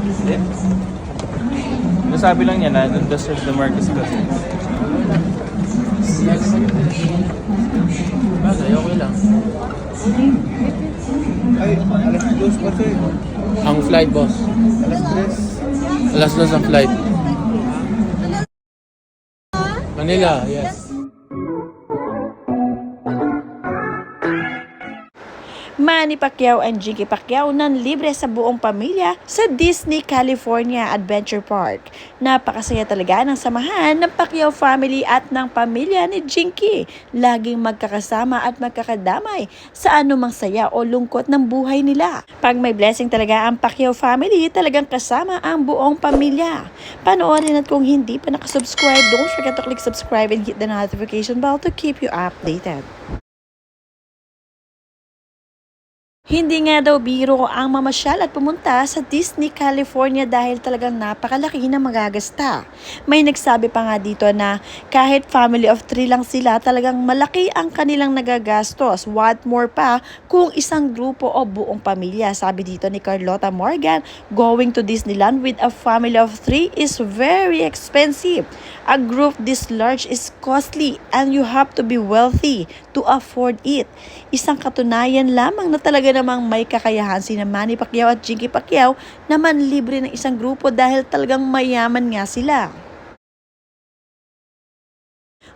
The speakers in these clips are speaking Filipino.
Hindi. Nasabi lang niya na doon sa the Marcos kasi. Bagay, okay lang. Ay, alas 2 kasi. Ang flight, boss. Alas 3. Alas 2 ang flight. Manila, yes. Manny Pacquiao and Jinky Pacquiao nanlibre sa buong pamilya sa Disney California Adventure Park. Napakasaya talaga ng samahan ng Pacquiao family at ng pamilya ni Jinky. Laging magkakasama at magkakadamay sa anumang saya o lungkot ng buhay nila. Pag may blessing talaga ang Pacquiao family, talagang kasama ang buong pamilya. Panoorin at kung hindi pa nakasubscribe, don't forget to click subscribe and hit the notification bell to keep you updated. Hindi nga daw biro ang mamasyal at pumunta sa Disney California dahil talagang napakalaki na magagasta. May nagsabi pa nga dito na kahit family of 3 lang sila, talagang malaki ang kanilang nagagastos. What more pa kung isang grupo o buong pamilya. Sabi dito ni Carlota Morgan, going to Disneyland with a family of 3 is very expensive. A group this large is costly and you have to be wealthy to afford it. Isang katunayan lamang na talaga namang may kakayahan sina Manny Pacquiao at Jinky Pacquiao naman libre ng isang grupo dahil talagang mayaman nga sila.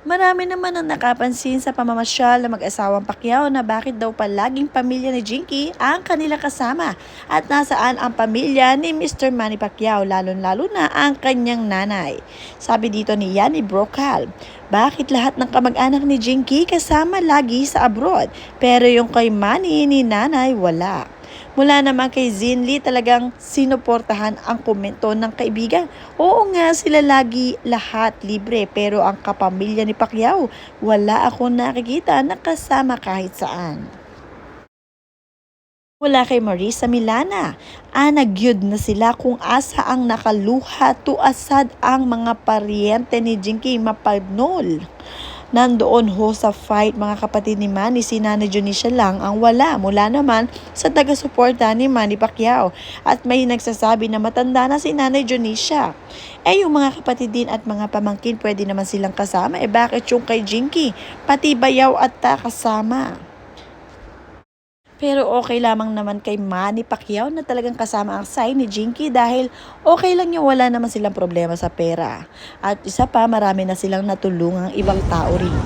Marami naman ang nakapansin sa pamamasyal ng mag-asawang Pacquiao na bakit daw palaging pamilya ni Jinky ang kanila kasama at nasaan ang pamilya ni Mr. Manny Pacquiao lalo-lalo na ang kanyang nanay. Sabi dito ni Yanni Brocal, bakit lahat ng kamag-anak ni Jinky kasama lagi sa abroad pero yung kay Manny ni nanay wala? Mula naman kay Zinli talagang sinuportahan ang komento ng kaibigan. Oo nga sila lagi lahat libre pero ang kapamilya ni Pacquiao wala akong nakikita na kasama kahit saan. Wala kay Marisa Milana, nagyud na sila kung asa ang nakaluha tuasad ang mga paryente ni Jinky mapadnol. Nandoon ho sa fight mga kapatid ni Manny, si Nanay Junicia lang ang wala mula naman sa taga-suporta ni Manny Pacquiao. At may nagsasabi na matanda na si Nanay Junicia. Yung mga kapatid din at mga pamangkin pwede naman silang kasama. Bakit yung kay Jinky? Pati bayaw at kasama. Pero okay lamang naman kay Manny Pacquiao na talagang kasama ang side ni Jinky dahil okay lang yung wala naman silang problema sa pera. At isa pa, marami na silang natulungang ibang tao rin.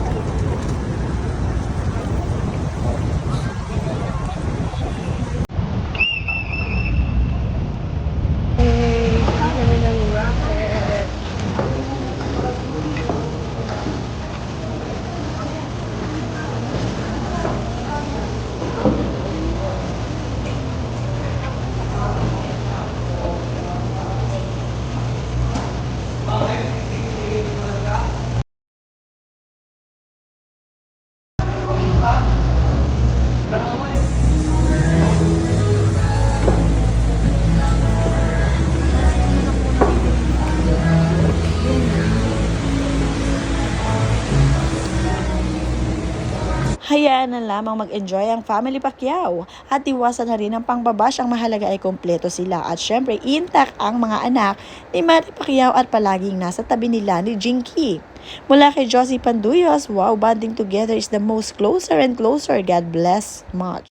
Hayaan na lamang mag-enjoy ang family Pacquiao at iwasan na rin ang pangbabash, ang mahalaga ay kompleto sila at syempre intact ang mga anak ni Manny Pacquiao at palaging nasa tabi nila ni Jinky. Mula kay Josie Panduyos, wow, bonding together is the most closer and closer. God bless much.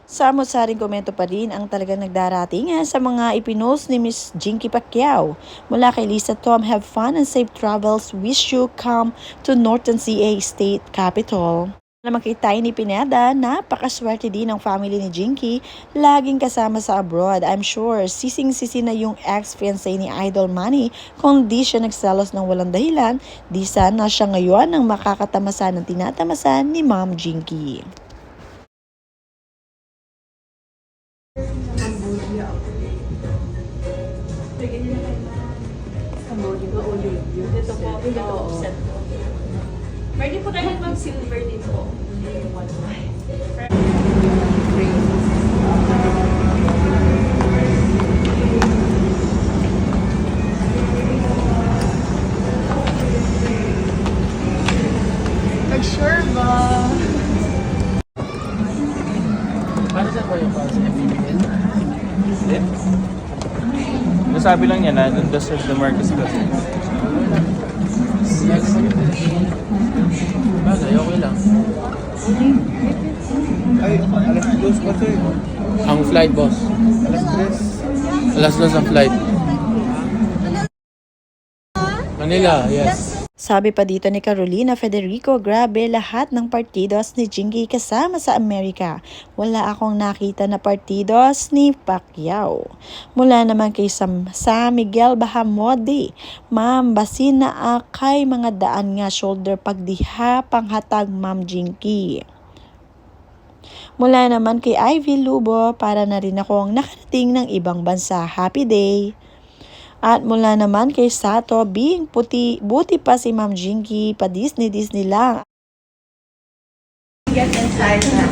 Samot-saring komento pa rin ang talagang nagdarating sa mga ipinost ni Miss Jinky Pacquiao. Mula kay Lisa Tom, have fun and safe travels. Wish you come to Norton CA State Capitol. Naman kay Tiny Pineda, napakaswerte din ng family ni Jinky, laging kasama sa abroad. I'm sure sising-sisi na yung ex-fiancé ni Idol Manny kung di siya nagselos ng walang dahilan, di sana siya ngayon ang makakatamasan ng tinatamasan ni Ma'am Jinky. Pwede po tayo mag-silver din po. Nag-sure ba? Para saan ba yung para sa FBBN? Hindi. sabi lang niya na doon daw sa Marcos kasi. Bagay, okay lang. Ay, alas 2 pa sir. Ang flight, boss. Alas 3. Alas 2 ang flight. Manila, yes. Sabi pa dito ni Carolina Federico, grabe lahat ng partidos ni Jinky kasama sa Amerika. Wala akong nakita na partidos ni Pacquiao. Mula naman kay San Miguel Bahamodi, Ma'am, basin na akay mga daan nga shoulder pagdiha panghatag Ma'am Jinky. Mula naman kay Ivy Lubo, para na rin akong nakarating ng ibang bansa. Happy day! At mula naman kay Sato, being buti pa si Ma'am Jinky, pa Disney lang. Get inside na.